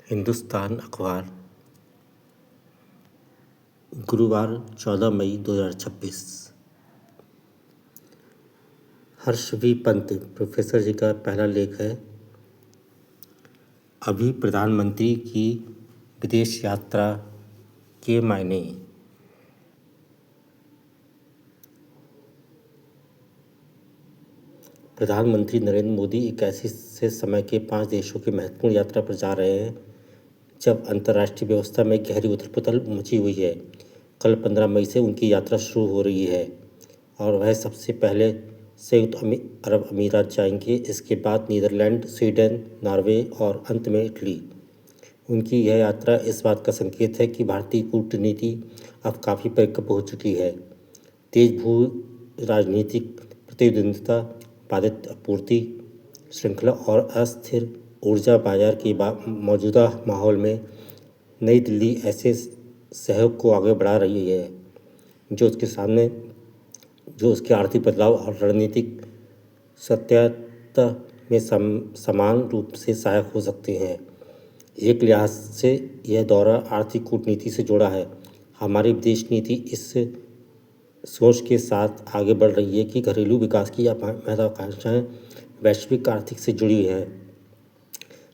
हिंदुस्तान अखबार गुरुवार 14 मई 2026। हर्ष we Pant professor जी का पहला लेख है। अभी प्रधानमंत्री की विदेश यात्रा के मायने। प्रधानमंत्री नरेंद्र मोदी 81 से समय के 5 देशों की महत्वपूर्ण यात्रा पर जा रहे हैं, जब अंतर्राष्ट्रीय व्यवस्था में गहरी उथल-पुथल मची हुई है। कल 15 मई से उनकी यात्रा शुरू हो रही है और वह सबसे पहले संयुक्त अरब अमीरात जाएंगे। इसके बाद नीदरलैंड, स्वीडन, नॉर्वे और अंत में इटली। उनकी यह यात्रा इस बात का संकेत है कि भारतीय कूटनीति अब काफ़ी परिपक्व हो चुकी है। तेज भू राजनीतिक प्रतिद्वंद्विता, बाधित आपूर्ति श्रृंखला और अस्थिर ऊर्जा बाजार के मौजूदा माहौल में नई दिल्ली ऐसे सहयोग को आगे बढ़ा रही है जो उसके आर्थिक बदलाव और रणनीतिक सत्यता में समान रूप से सहायक हो सकते हैं। एक लिहाज से यह दौरा आर्थिक कूटनीति से जुड़ा है। हमारी विदेश नीति इस सोच के साथ आगे बढ़ रही है कि घरेलू विकास की महत्वाकांक्षाएं वैश्विक आर्थिक से जुड़ी है।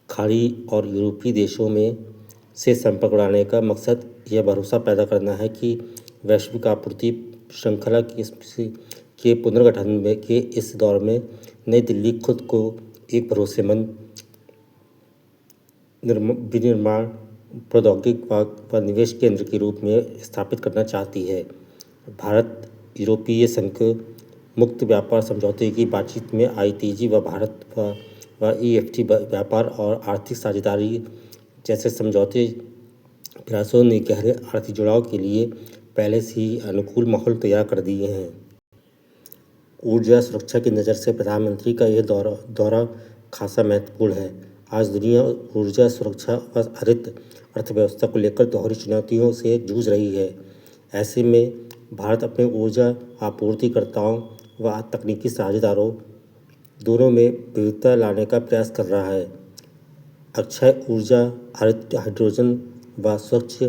खाड़ी और यूरोपीय देशों में से संपर्क बढ़ाने का मकसद यह भरोसा पैदा करना है कि वैश्विक आपूर्ति श्रृंखला के पुनर्गठन के इस दौर में नई दिल्ली खुद को एक भरोसेमंद विनिर्माण प्रौद्योगिकी व निवेश केंद्र के रूप में स्थापित करना चाहती है। भारत यूरोपीय संघ मुक्त व्यापार समझौते की बातचीत में आई तेजी व भारत व EFTA व्यापार और आर्थिक साझेदारी जैसे समझौते प्रयासों ने गहरे आर्थिक जुड़ाव के लिए पहले से ही अनुकूल माहौल तैयार कर दिए हैं। ऊर्जा सुरक्षा की नज़र से प्रधानमंत्री का यह दौरा खासा महत्वपूर्ण है। आज दुनिया ऊर्जा सुरक्षा व हरित अर्थव्यवस्था को लेकर दोहरी चुनौतियों से जूझ रही है। ऐसे में भारत अपने ऊर्जा आपूर्तिकर्ताओं व तकनीकी साझेदारों दोनों में विविधता लाने का प्रयास कर रहा है। अक्षय ऊर्जा, हरित हाइड्रोजन व स्वच्छ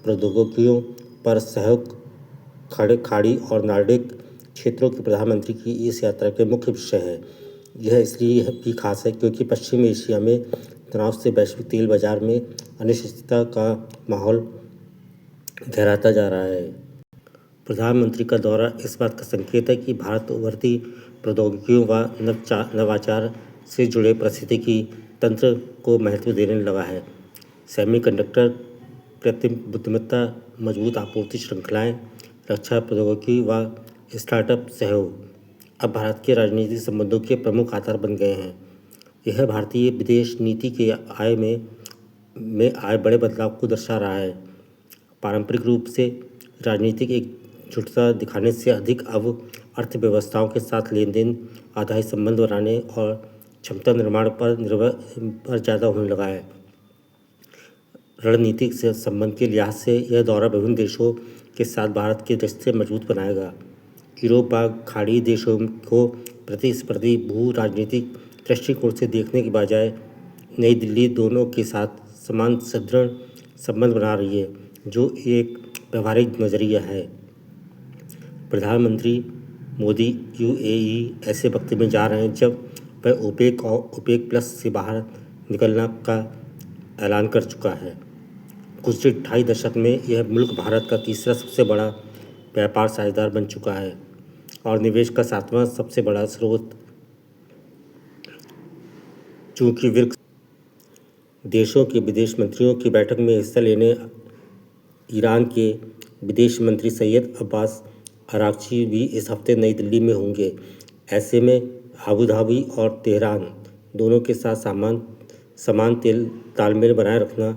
प्रौद्योगिकियों पर सहयोग खाड़ी और नॉर्डिक क्षेत्रों की प्रधानमंत्री की इस यात्रा के मुख्य विषय हैं। यह इसलिए भी खास है क्योंकि पश्चिमी एशिया में तनाव से वैश्विक तेल बाजार में अनिश्चितता का माहौल गहराता जा रहा है। प्रधानमंत्री का दौरा इस बात का संकेत है कि भारत उभरती प्रौद्योगिकियों व नवाचार से जुड़े पारिस्थितिकी तंत्र को महत्व देने लगा है। सेमीकंडक्टर कृत्रिम बुद्धिमत्ता, मजबूत आपूर्ति श्रृंखलाएं, रक्षा प्रौद्योगिकी व स्टार्टअप सहयोग अब भारत के राजनीतिक संबंधों के प्रमुख आधार बन गए हैं। यह भारतीय विदेश नीति के आय में आए बड़े बदलाव को दर्शा रहा है। पारंपरिक रूप से राजनीतिक एकजुटता दिखाने से अधिक अब अर्थव्यवस्थाओं के साथ लेन देन आधारित संबंध बनाने और क्षमता निर्माण पर ज़्यादा होने लगा है। रणनीतिक संबंध के लिहाज से यह दौरा विभिन्न देशों के साथ भारत के रिश्ते मजबूत बनाएगा। यूरोप व खाड़ी देशों को प्रतिस्पर्धी भू राजनीतिक दृष्टिकोण से देखने के बजाय नई दिल्ली दोनों के साथ समान सुदृढ़ संबंध बना रही है, जो एक व्यवहारिक नज़रिया है। प्रधानमंत्री मोदी UAE ऐसे वक्त में जा रहे हैं जब वह ओपेक और ओपेक प्लस से बाहर निकलने का ऐलान कर चुका है। गुज़िरे 2.5 दशक में यह मुल्क भारत का तीसरा सबसे बड़ा व्यापार साझेदार बन चुका है और निवेश का 7वां सबसे बड़ा स्रोत। चूँकि ब्रिक्स देशों के विदेश मंत्रियों की बैठक में हिस्सा लेने ईरान के विदेश मंत्री सैयद अब्बास अरागची भी इस हफ्ते नई दिल्ली में होंगे। ऐसे में अबू धाबी और तेहरान दोनों के साथ समान तालमेल बनाए रखना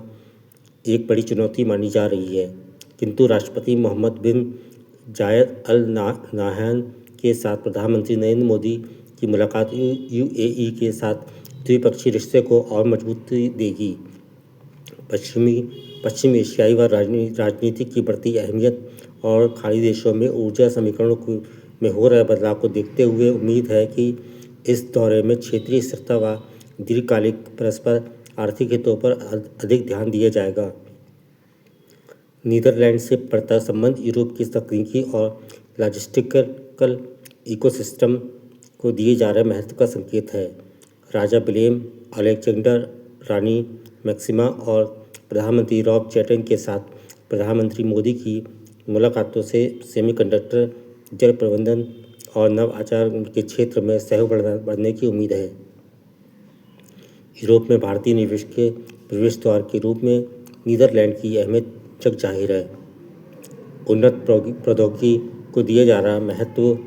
एक बड़ी चुनौती मानी जा रही है। किंतु राष्ट्रपति मोहम्मद बिन जायद अल नाह्यान के साथ प्रधानमंत्री नरेंद्र मोदी की मुलाकात UAE के साथ द्विपक्षीय रिश्ते को और मजबूती देगी। पश्चिमी एशियाई व राजनीति की बढ़ती अहमियत और खाड़ी देशों में ऊर्जा समीकरणों में हो रहे बदलाव को देखते हुए उम्मीद है कि इस दौरे में क्षेत्रीय स्थिरता व दीर्घकालिक परस्पर आर्थिक हितों पर अधिक ध्यान दिया जाएगा। नीदरलैंड से बढ़ता संबंध यूरोप की तकनीकी और लॉजिस्टिकल इकोसिस्टम को दिए जा रहे महत्व का संकेत है। राजा विलियम अलेक्जेंडर, रानी मैक्सिमा और प्रधानमंत्री रॉब चैटन के साथ प्रधानमंत्री मोदी की मुलाकातों से सेमीकंडक्टर, जल प्रबंधन और नवाचार के क्षेत्र में सहयोग बढ़ने की उम्मीद है। यूरोप में भारतीय निवेश के प्रवेश द्वार के रूप में नीदरलैंड की अहमियत जग जाहिर है। उन्नत प्रौद्योगिकी को दिया जा रहा महत्व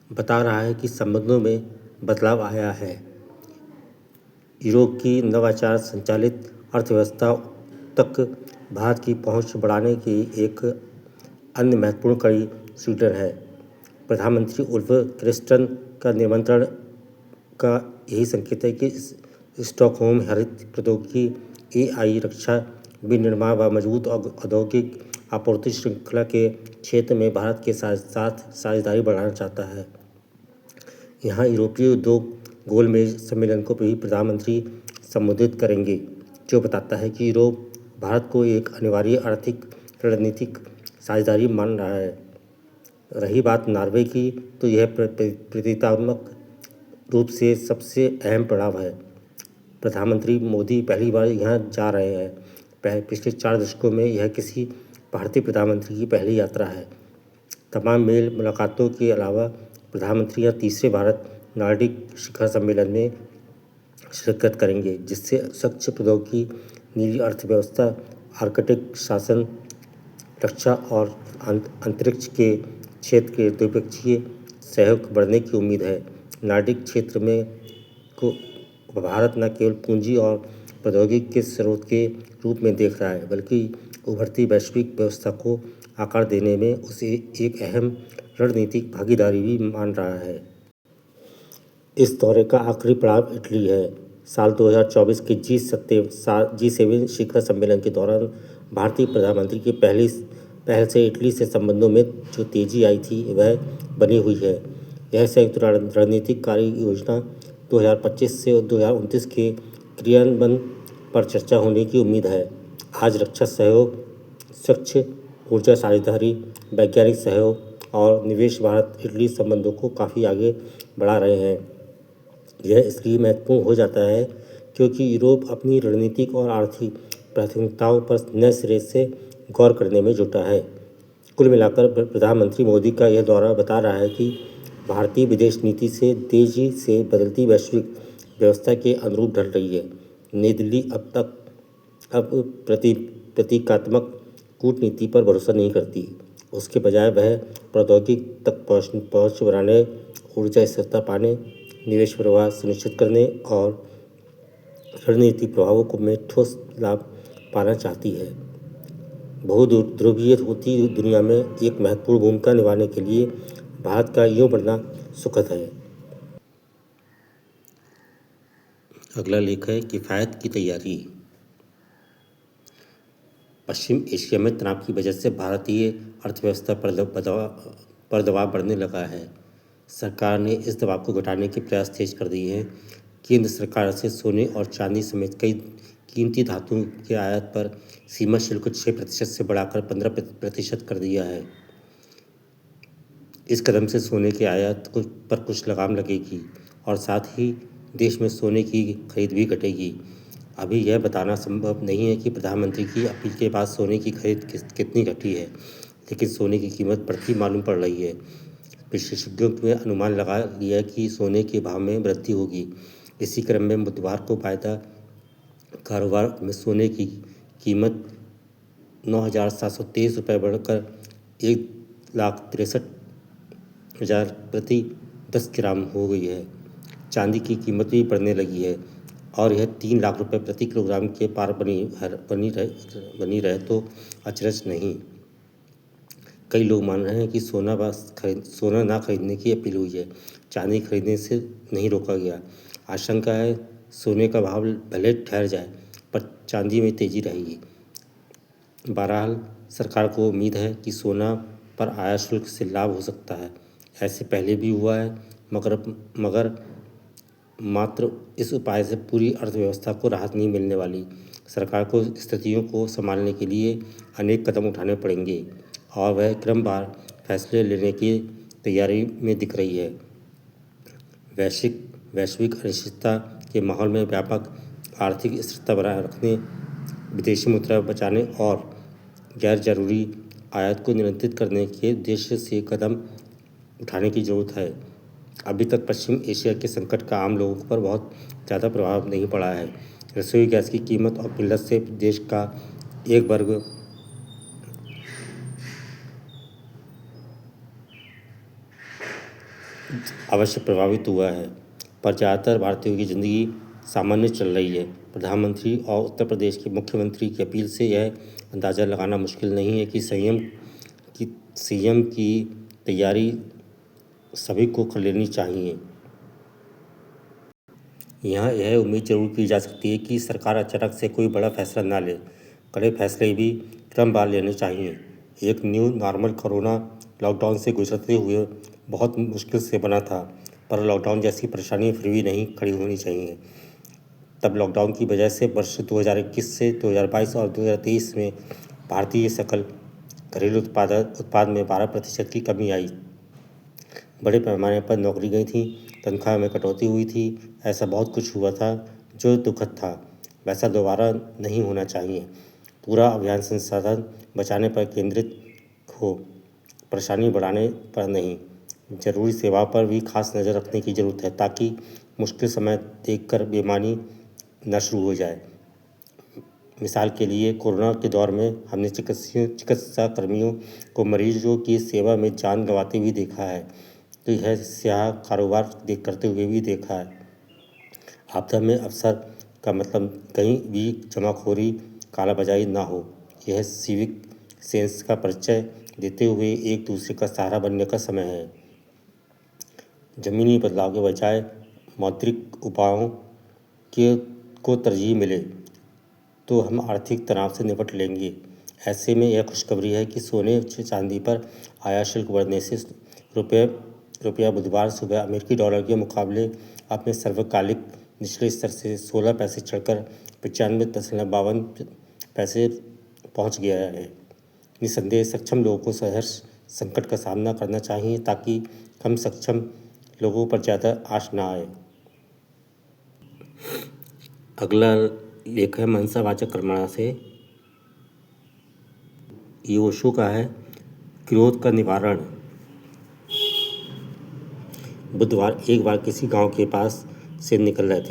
बता रहा है कि संबंधों में बदलाव आया है। यूरोप की नवाचार संचालित अर्थव्यवस्था तक भारत की पहुंच बढ़ाने की एक अन्य महत्वपूर्ण कड़ी स्वीडन है। प्रधानमंत्री उल्फ क्रिस्टन का निमंत्रण का यही संकेत है कि स्टॉकहोम हरित प्रौद्योगिकी, AI, रक्षा, विनिर्माण व मजबूत औद्योगिक आपूर्ति श्रृंखला के क्षेत्र में भारत के साथ साझेदारी बढ़ाना चाहता है। यहाँ यूरोपीय उद्योग गोलमेज सम्मेलन को भी प्रधानमंत्री संबोधित करेंगे, जो बताता है कि यूरोप भारत को एक अनिवार्य आर्थिक रणनीतिक साझेदारी मान रहा है। रही बात नॉर्वे की, तो यह प्रतीकात्मक रूप से सबसे अहम पड़ाव है। प्रधानमंत्री मोदी पहली बार यहाँ जा रहे हैं। पिछले 4 दशकों में यह किसी भारतीय प्रधानमंत्री की पहली यात्रा है। तमाम मेल मुलाकातों के अलावा प्रधानमंत्री यहाँ तीसरे भारत नॉर्डिक शिखर सम्मेलन में शिरकत करेंगे, जिससे स्वच्छ प्रौद्योगिकी, नीली अर्थव्यवस्था, आर्कटिक शासन, रक्षा और अंतरिक्ष के क्षेत्र के द्विपक्षीय सहयोग बढ़ने की उम्मीद है। नॉर्डिक क्षेत्र में को भारत न केवल पूंजी और प्रौद्योगिकी के स्रोत के रूप में देख रहा है, बल्कि उभरती वैश्विक व्यवस्था को आकार देने में उसे एक अहम रणनीतिक भागीदारी भी मान रहा है। इस दौरे का आखिरी पड़ाव इटली है। साल 2024 के G7 शिखर सम्मेलन के दौरान भारतीय प्रधानमंत्री की पहल से इटली से संबंधों में जो तेजी आई थी, वह बनी हुई है। यह संयुक्त रणनीतिक कार्य योजना 2025 से 2029 के क्रियान्वयन पर चर्चा होने की उम्मीद है। आज रक्षा सहयोग, स्वच्छ ऊर्जा साझेदारी, वैज्ञानिक सहयोग और निवेश भारत इटली संबंधों को काफ़ी आगे बढ़ा रहे हैं। यह इसलिए महत्वपूर्ण हो जाता है क्योंकि यूरोप अपनी रणनीतिक और आर्थिक प्राथमिकताओं पर नए सिरे से गौर करने में जुटा है। कुल मिलाकर प्रधानमंत्री मोदी का यह दौरा बता रहा है कि भारतीय विदेश नीति से तेजी से बदलती वैश्विक व्यवस्था के अनुरूप ढल रही है। नई दिल्ली अब प्रतीकात्मक कूटनीति पर भरोसा नहीं करती। उसके बजाय वह प्रौद्योगिकी तक पहुँच बनाने, ऊर्जा स्थिरता पाने, निवेश प्रवाह सुनिश्चित करने और रणनीतिक प्रभावों में ठोस लाभ पाना चाहती है। बहुध्रुवीय होती दुनिया में एक महत्वपूर्ण भूमिका निभाने के लिए भारत का यूँ बढ़ना सुखद है। अगला लेख है किफ़ायत की तैयारी। पश्चिम एशिया में तनाव की वजह से भारतीय अर्थव्यवस्था पर दबाव बढ़ने लगा है। सरकार ने इस दबाव को घटाने के प्रयास तेज कर दिए हैं। केंद्र सरकार से सोने और चांदी समेत कई कीमती धातुओं के आयात पर सीमा शुल्क 6% से बढ़ाकर 15% कर दिया है। इस कदम से सोने के आयात पर कुछ लगाम लगेगी और साथ ही देश में सोने की खरीद भी घटेगी। अभी यह बताना संभव नहीं है कि प्रधानमंत्री की अपील के बाद सोने की खरीद कितनी घटी है, लेकिन सोने की कीमत बढ़ती मालूम पड़ रही है। विशेषज्ञों ने अनुमान लगा लिया कि सोने के भाव में वृद्धि होगी। इसी क्रम में बुधवार को वायदा कारोबार में सोने की कीमत 9,723 रुपये बढ़कर 1,63,000 प्रति 10 ग्राम हो गई है। चांदी की कीमत भी बढ़ने लगी है और यह 3 लाख रुपये प्रति किलोग्राम के पार बनी रहे तो अचरज नहीं। कई लोग मान रहे हैं कि सोना ना खरीदने की अपील हुई है, चांदी खरीदने से नहीं रोका गया। आशंका है सोने का भाव भले ठहर जाए पर चांदी में तेजी रहेगी। बहरहाल सरकार को उम्मीद है कि सोना पर आयात शुल्क से लाभ हो सकता है। ऐसे पहले भी हुआ है, मात्र इस उपाय से पूरी अर्थव्यवस्था को राहत नहीं मिलने वाली। सरकार को स्थितियों को संभालने के लिए अनेक कदम उठाने पड़ेंगे और वह क्रमवार फैसले लेने की तैयारी में दिख रही है। वैश्विक अनिश्चितता के माहौल में व्यापक आर्थिक स्थिरता बनाए रखने, विदेशी मुद्रा बचाने और गैर जरूरी आयात को नियंत्रित करने के उद्देश्य से कदम उठाने की जरूरत है। अभी तक पश्चिम एशिया के संकट का आम लोगों पर बहुत ज़्यादा प्रभाव नहीं पड़ा है। रसोई गैस की कीमत और किल्लत से देश का एक वर्ग अवश्य प्रभावित हुआ है, पर ज़्यादातर भारतीयों की ज़िंदगी सामान्य चल रही है। प्रधानमंत्री और उत्तर प्रदेश के मुख्यमंत्री की अपील से यह अंदाज़ा लगाना मुश्किल नहीं है कि सीएम की तैयारी सभी को कर लेनी चाहिए। यहाँ यह उम्मीद जरूर की जा सकती है कि सरकार अचानक से कोई बड़ा फैसला ना ले। कड़े फैसले भी क्रमवार लेने चाहिए। एक न्यू नॉर्मल कोरोना लॉकडाउन से गुजरते हुए बहुत मुश्किल से बना था, पर लॉकडाउन जैसी परेशानी फिर भी नहीं खड़ी होनी चाहिए। तब लॉकडाउन की वजह से वर्ष 2021 से 2022 और 2023 में भारतीय सकल घरेलू उत्पाद में 12% की कमी आई। बड़े पैमाने पर नौकरी गई थी, तनख्वाह में कटौती हुई थी। ऐसा बहुत कुछ हुआ था जो दुखद था। वैसा दोबारा नहीं होना चाहिए। पूरा अभियान संसाधन बचाने पर केंद्रित हो, परेशानी बढ़ाने पर नहीं। जरूरी सेवा पर भी खास नज़र रखने की ज़रूरत है ताकि मुश्किल समय देखकर बेईमानी न शुरू हो जाए। मिसाल के लिए कोरोना के दौर में हमने चिकित्सा कर्मियों को मरीजों की सेवा में जान गंवाते हुए देखा है, तो यह स्याह कारोबार करते हुए भी देखा है। आपदा में अवसर का मतलब कहीं भी जमाखोरी, कालाबाजारी ना हो। यह सिविक सेंस का परिचय देते हुए एक दूसरे का सहारा बनने का समय है। जमीनी बदलाव के बजाय मौद्रिक उपायों को तरजीह मिले तो हम आर्थिक तनाव से निपट लेंगे। ऐसे में यह खुशखबरी है कि सोने चांदी पर आयात शुल्क बढ़ने से रुपया बुधवार सुबह अमेरिकी डॉलर के मुकाबले अपने सर्वकालिक निचले स्तर से 16 पैसे चढ़कर 95.52 पैसे पहुंच गया है। निसंदेह सक्षम लोगों को सहर्ष संकट का सामना करना चाहिए ताकि कम सक्षम लोगों पर ज़्यादा आश ना आए। अगला लेख है मनसावाचक कर्मणा से। ये ओशो का है। क्रोध का निवारण। बुद्ध एक बार किसी गांव के पास से निकल रहे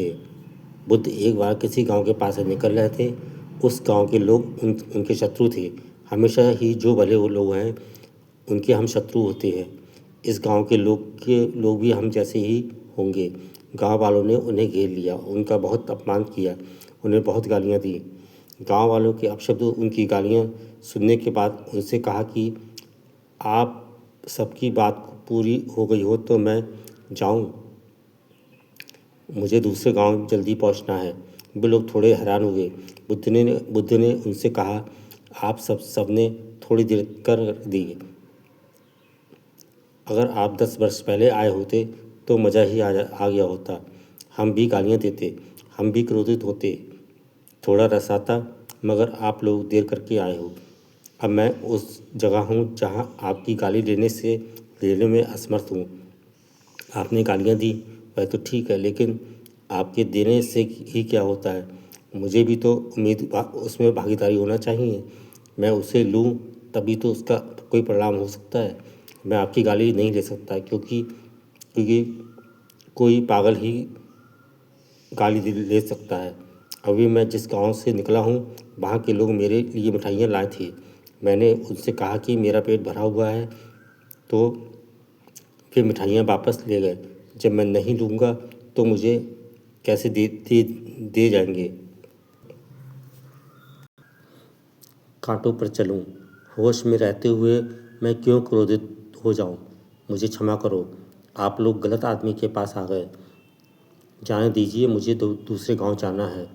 थे। उस गांव के लोग उनके शत्रु थे। हमेशा ही जो भले वो लोग हैं उनके हम शत्रु होते हैं। इस गांव के लोग भी हम जैसे ही होंगे। गांव वालों ने उन्हें घेर लिया, उनका बहुत अपमान किया, उन्हें बहुत गालियां दी। गांव वालों के अपशब्द उनकी गालियां सुनने के बाद उनसे कहा कि आप सबकी बात पूरी हो गई हो तो मैं जाऊं, मुझे दूसरे गांव जल्दी पहुंचना है। वे लोग थोड़े हैरान हुए। बुद्ध ने उनसे कहा, आप सबने थोड़ी देर कर दी। अगर आप 10 वर्ष पहले आए होते तो मज़ा ही आ गया होता। हम भी गालियाँ देते, हम भी क्रोधित होते, थोड़ा रस आता, मगर आप लोग देर करके आए हो। अब मैं उस जगह हूँ जहाँ आपकी गाली लेने में असमर्थ हूँ। आपने गालियाँ दी वह तो ठीक है, लेकिन आपके देने से ही क्या होता है? मुझे भी तो उसमें भागीदारी होना चाहिए। मैं उसे लूँ तभी तो उसका कोई परिणाम हो सकता है। मैं आपकी गाली नहीं ले सकता क्योंकि कोई पागल ही गाली ले सकता है। अभी मैं जिस गांव से निकला हूँ वहाँ के लोग मेरे लिए मिठाइयाँ लाए थे। मैंने उनसे कहा कि मेरा पेट भरा हुआ है, तो फिर मिठाइयाँ वापस ले गए। जब मैं नहीं लूँगा तो मुझे कैसे दे जाएंगे? कांटों पर चलूं, होश में रहते हुए मैं क्यों क्रोधित हो जाऊं? मुझे क्षमा करो। आप लोग गलत आदमी के पास आ गए। जाने दीजिए, मुझे दूसरे गांव जाना है।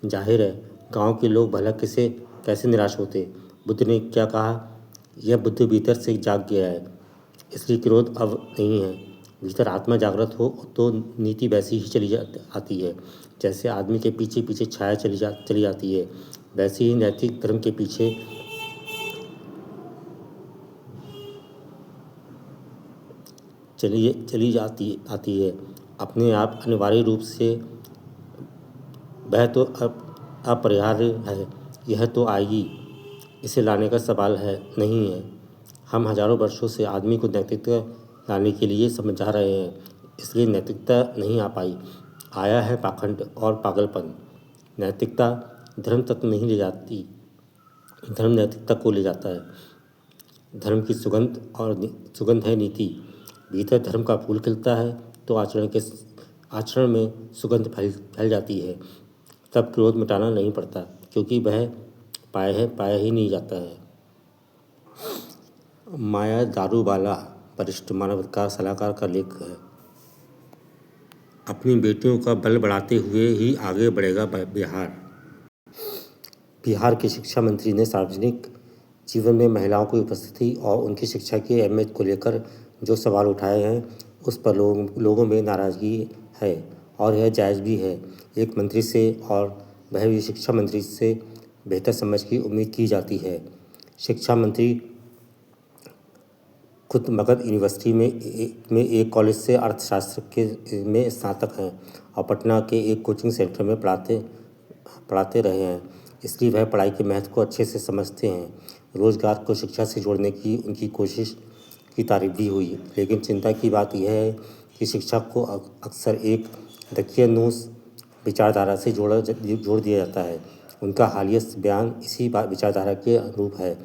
जाहिर है गांव के लोग भला कैसे निराश होते। बुद्ध ने क्या कहा? यह बुद्ध भीतर से जाग गया है, इसलिए क्रोध अब नहीं है। भीतर आत्मा जागृत हो तो नीति वैसी ही चली आती है। जैसे आदमी के पीछे पीछे छाया चली जाती है, वैसे ही नैतिक धर्म के पीछे चली आती है। अपने आप अनिवार्य रूप से वह तो अपरिहार्य है, यह तो आएगी, इसे लाने का सवाल नहीं है। हम हजारों वर्षों से आदमी को नैतिकता लाने के लिए समझा रहे हैं, इसलिए नैतिकता नहीं आ पाई। आया है पाखंड और पागलपन। नैतिकता धर्म तक नहीं ले जाती, धर्म नैतिकता को ले जाता है। धर्म की सुगंध है नीति। भीतर धर्म का फूल खिलता है तो आचरण में सुगंध फैल जाती है। तब क्रोध मिटाना नहीं पड़ता, क्योंकि वह पाया ही नहीं जाता है। माया दारूवाला वरिष्ठ मानवाधिकार सलाहकार का लेख है। अपनी बेटियों का बल बढ़ाते हुए ही आगे बढ़ेगा बिहार। बिहार के शिक्षा मंत्री ने सार्वजनिक जीवन में महिलाओं की उपस्थिति और उनकी शिक्षा की अहमियत को लेकर जो सवाल उठाए हैं, उस पर लोगों में नाराज़गी है और यह जायज़ भी है। एक मंत्री से, और वह भी शिक्षा मंत्री से, बेहतर समझ की उम्मीद की जाती है। शिक्षा मंत्री खुद मगध यूनिवर्सिटी में एक कॉलेज से अर्थशास्त्र में स्नातक हैं और पटना के एक कोचिंग सेंटर में पढ़ाते रहे हैं, इसलिए वह पढ़ाई के महत्व को अच्छे से समझते हैं। रोजगार को शिक्षा से जोड़ने की उनकी कोशिश की तारीफ भी हुई, लेकिन चिंता की बात यह है कि शिक्षा को अक्सर एक दकियानूस विचारधारा से जोड़ दिया जाता है। उनका हालिया बयान इसी विचारधारा के अनुरूप है।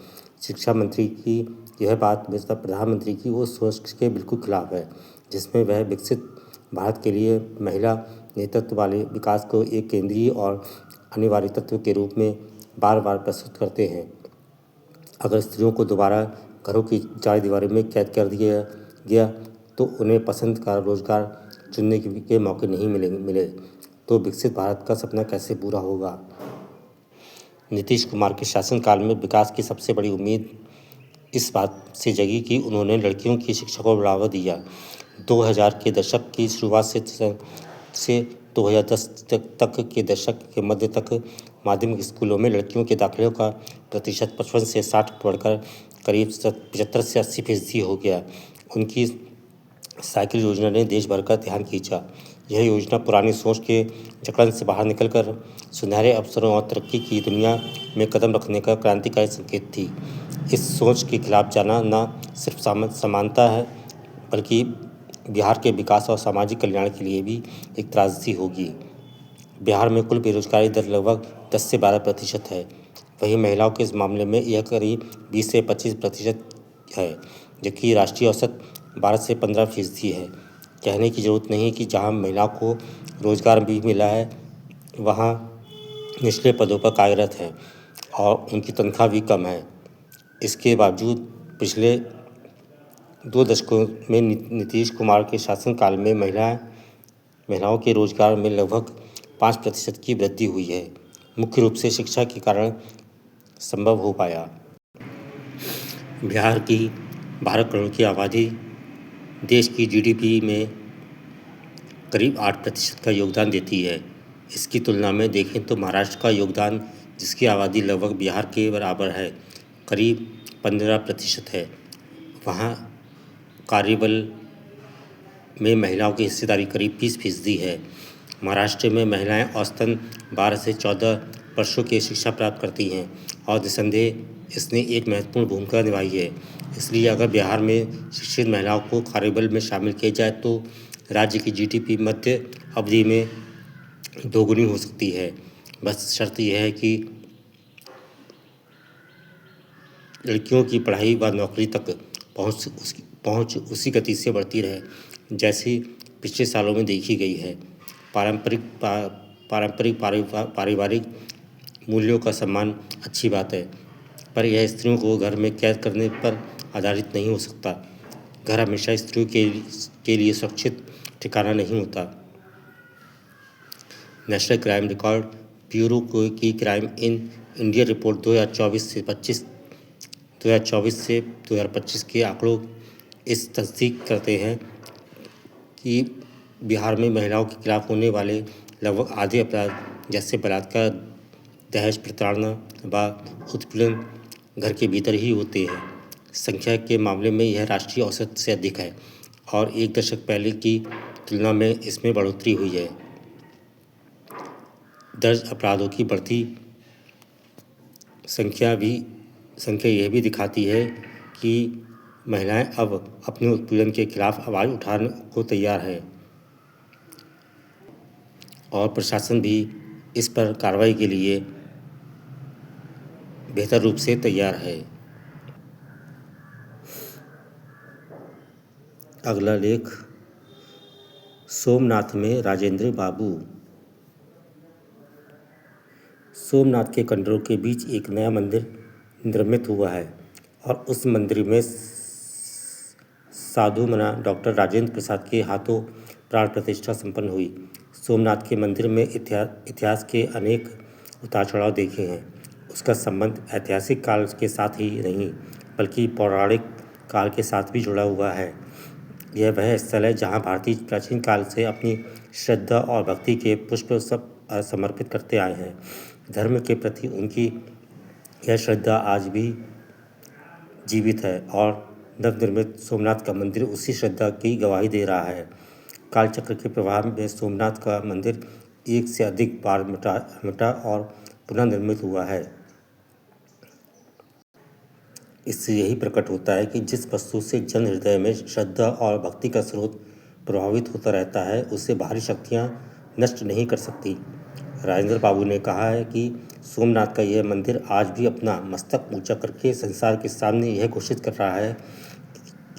शिक्षा मंत्री की यह बात प्रधानमंत्री की वो सोच के बिल्कुल खिलाफ है, जिसमें वह विकसित भारत के लिए महिला नेतृत्व वाले विकास को एक केंद्रीय और अनिवार्य तत्व के रूप में बार बार प्रस्तुत करते हैं। अगर स्त्रियों को दोबारा घरों की चार दीवारों में कैद कर दिया गया तो उन्हें पसंद का रोजगार चुनने के मौके नहीं मिले तो विकसित भारत का सपना कैसे पूरा होगा। नीतीश कुमार के शासनकाल में विकास की सबसे बड़ी उम्मीद इस बात से जगी कि उन्होंने लड़कियों की शिक्षा को बढ़ावा दिया। 2000 के दशक की शुरुआत से 2010 तक के दशक के मध्य तक माध्यमिक स्कूलों में लड़कियों के दाखिलों का प्रतिशत 55 से 60 बढ़कर करीब 75 से 80% हो गया। उनकी साइकिल योजना ने देश भर का ध्यान खींचा। यह योजना पुरानी सोच के जकड़न से बाहर निकलकर सुनहरे अवसरों और तरक्की की दुनिया में कदम रखने का क्रांतिकारी संकेत थी। इस सोच के खिलाफ जाना न सिर्फ समानता है, बल्कि बिहार के विकास और सामाजिक कल्याण के लिए भी एक त्रासदी होगी। बिहार में कुल बेरोजगारी दर लगभग 10 से 12% है। वहीं महिलाओं के इस मामले में यह करीब 20 से 25% है, जबकि राष्ट्रीय औसत 12 से 15% है। कहने की ज़रूरत नहीं कि जहां महिलाओं को रोजगार भी मिला है, वहां निचले पदों पर कार्यरत हैं और उनकी तनख्वाह भी कम है। इसके बावजूद पिछले 2 दशकों में नीतीश कुमार के शासनकाल में महिलाओं के रोजगार में लगभग 5% की वृद्धि हुई है। मुख्य रूप से शिक्षा के कारण संभव हो पाया। बिहार की 12 करोड़ की आबादी देश की जीडीपी में करीब 8% का योगदान देती है। इसकी तुलना में देखें तो महाराष्ट्र का योगदान, जिसकी आबादी लगभग बिहार के बराबर है, करीब 15% है। वहाँ कार्यबल में महिलाओं की हिस्सेदारी करीब 20% है। महाराष्ट्र में महिलाएं औसतन 12 से 14 वर्षों की शिक्षा प्राप्त करती हैं और निस्संदेह इसने एक महत्वपूर्ण भूमिका निभाई है। इसलिए अगर बिहार में शिक्षित महिलाओं को कार्यबल में शामिल किया जाए तो राज्य की जीडीपी मध्य अवधि में दोगुनी हो सकती है। बस शर्त यह है कि लड़कियों की पढ़ाई व नौकरी तक पहुंच उसी गति से बढ़ती रहे जैसी पिछले सालों में देखी गई है। पारिवारिक मूल्यों का सम्मान अच्छी बात है, पर यह स्त्रियों को घर में कैद करने पर आधारित नहीं हो सकता। घर हमेशा स्त्रियों के लिए सुरक्षित ठिकाना नहीं होता। नेशनल क्राइम रिकॉर्ड ब्यूरो की क्राइम इन इंडिया रिपोर्ट 2024 से 2025 के आंकड़ों इस तस्दीक करते हैं कि बिहार में महिलाओं के खिलाफ होने वाले लगभग आधे अपराध जैसे बलात्कार, दहेज प्रताड़ना व उत्पीड़न घर के भीतर ही होते हैं। संख्या के मामले में यह राष्ट्रीय औसत से अधिक है और एक दशक पहले की तुलना में इसमें बढ़ोतरी हुई है। दर्ज अपराधों की बढ़ती संख्या यह भी दिखाती है कि महिलाएं अब अपने उत्पीड़न के खिलाफ आवाज़ उठाने को तैयार है और प्रशासन भी इस पर कार्रवाई के लिए बेहतर रूप से तैयार है। अगला लेख, सोमनाथ में राजेंद्र बाबू। सोमनाथ के कंडरों के बीच एक नया मंदिर निर्मित हुआ है और उस मंदिर में साधु मना डॉक्टर राजेंद्र प्रसाद के हाथों प्राण प्रतिष्ठा संपन्न हुई। सोमनाथ के मंदिर में इतिहास के अनेक उतार चढ़ाव देखे हैं। उसका संबंध ऐतिहासिक काल के साथ ही नहीं बल्कि पौराणिक काल के साथ भी जुड़ा हुआ है। यह वह स्थल है जहाँ भारतीय प्राचीन काल से अपनी श्रद्धा और भक्ति के पुष्प समर्पित करते आए हैं। धर्म के प्रति उनकी यह श्रद्धा आज भी जीवित है और नवनिर्मित सोमनाथ का मंदिर उसी श्रद्धा की गवाही दे रहा है। कालचक्र के प्रभाव में सोमनाथ का मंदिर एक से अधिक बार मिटा और पुनः निर्मित हुआ है। इससे यही प्रकट होता है कि जिस वस्तु से जन हृदय में श्रद्धा और भक्ति का स्रोत प्रभावित होता रहता है उसे बाहरी शक्तियाँ नष्ट नहीं कर सकती। राजेंद्र बाबू ने कहा है कि सोमनाथ का यह मंदिर आज भी अपना मस्तक ऊंचा करके संसार के सामने यह घोषित कर रहा है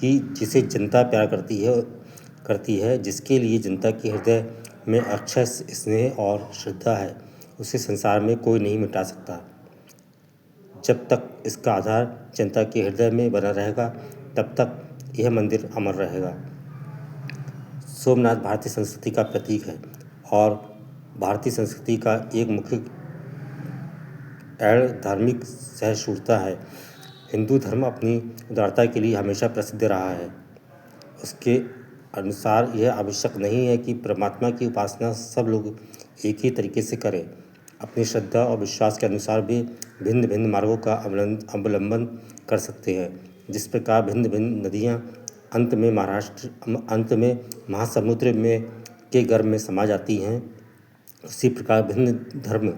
कि जिसे जनता प्यार करती है, जिसके लिए जनता के हृदय में अक्षय स्नेह और श्रद्धा है, उसे संसार में कोई नहीं मिटा सकता। जब तक इसका आधार जनता के हृदय में बना रहेगा तब तक यह मंदिर अमर रहेगा। सोमनाथ भारतीय संस्कृति का प्रतीक है और भारतीय संस्कृति का एक मुख्य एड़ धार्मिक सहिष्णुता है। हिंदू धर्म अपनी उदारता के लिए हमेशा प्रसिद्ध रहा है। उसके अनुसार यह आवश्यक नहीं है कि परमात्मा की उपासना सब लोग एक ही तरीके से करें। अपनी श्रद्धा और विश्वास के अनुसार भी भिन्न भिन्न मार्गों का अवलंबन कर सकते हैं। जिस प्रकार भिन्न भिन्न नदियाँ अंत में महासमुद्र के गर्भ में समा जाती हैं, उसी प्रकार भिन्न धर्म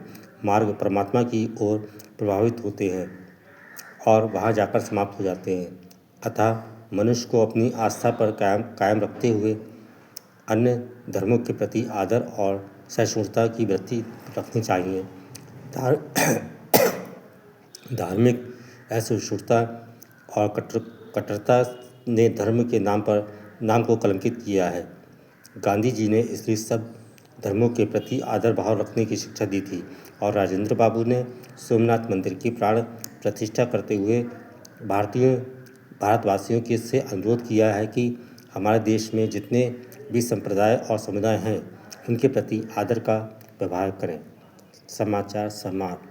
मार्ग परमात्मा की ओर प्रभावित होते हैं और वहाँ जाकर समाप्त हो जाते हैं। अतः मनुष्य को अपनी आस्था पर कायम रखते हुए अन्य धर्मों के प्रति आदर और सहिष्णुता की वृत्ति रखनी चाहिए। धार्मिक असहिष्णुता और कट्टरता ने धर्म के नाम को कलंकित किया है। गांधी जी ने इसलिए सब धर्मों के प्रति आदर भाव रखने की शिक्षा दी थी और राजेंद्र बाबू ने सोमनाथ मंदिर की प्राण प्रतिष्ठा करते हुए भारतवासियों के से अनुरोध किया है कि हमारे देश में जितने भी संप्रदाय और समुदाय हैं उनके प्रति आदर का व्यवहार करें। समाचार समाप्त।